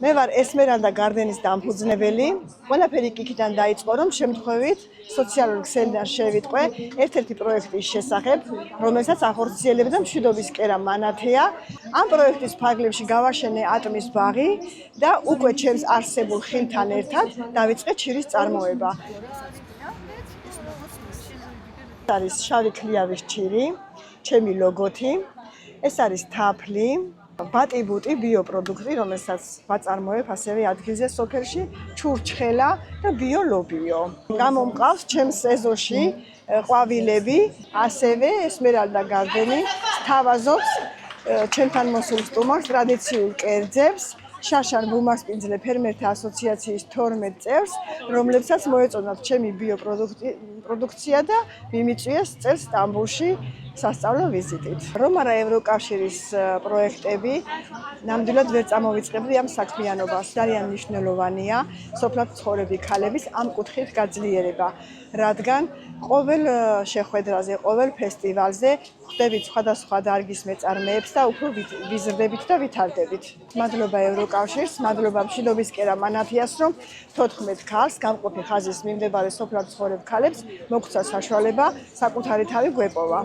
მე ვარ ესმერალდა გარდენის დამფუძნებელი. ყველაფერი იქიდან დაიწყო, რომ შემთხვევით სოციალური ქსელიდან შევიტყვე ერთ-ერთი პროექტის შესახებ, რომელსაც ახორციელებდა მშვიდობის კერა მანათეა. ამ პროექტის ფარგლებში გავაშენე ატმის ბაღი და უკვე ჩემს არსებულ ხილთან ერთად დავიწყე ჩირის წარმოება. არის შავი ქლიავის ჩირი, ჩემი ლოგოთი, ეს არის თაფლი. ბატი-ბუტი ბიოპროდუქტი, რომელსაც ვაწარმოებ ასევე ადგილზე სოფელში, ჩურჩხელა და ბიოლობიო. გამომყავს ჩემს ეზოში ყვავილები, ასევე ესმერალდა გარდენი სთავაზობს ჩემთან მოსულ სტუმარს ტრადიციულ კერძებს, შაშან ბუმასპინძლე ფერმერთა ასოციაციის 12 წევრს, რომლებსაც მოეწონათ ჩემი ბიოპროდუქცია და მიმიწვიეს წელს სტამბულში სასწავლო ვიზიტით. რომ არა ევროკავშირის პროექტები, ნამდვილად ვერ წამოვიწყებდი ამ საქმიანობას. ძალიან მნიშვნელოვანია სოფლად მცხოვრები ქალების ამ კუთხით გაძლიერება, რადგან ყოველ შეხვედრაზე, ყოველ ფესტივალზე ხვდებით სხვადასხვა დარგის მეწარმეებს და უფრო ვიზრდებით და ვითარდებით. მადლობა ევროკავშირს, მადლობა მშვიდობის კერა მანათეას, რომ 14 ქალს გამყოფი ხაზის მიმდებარე სოფლად მცხოვრებ ქალებს მოგცა საშუალება საკუთარი თავი გვეპოვა.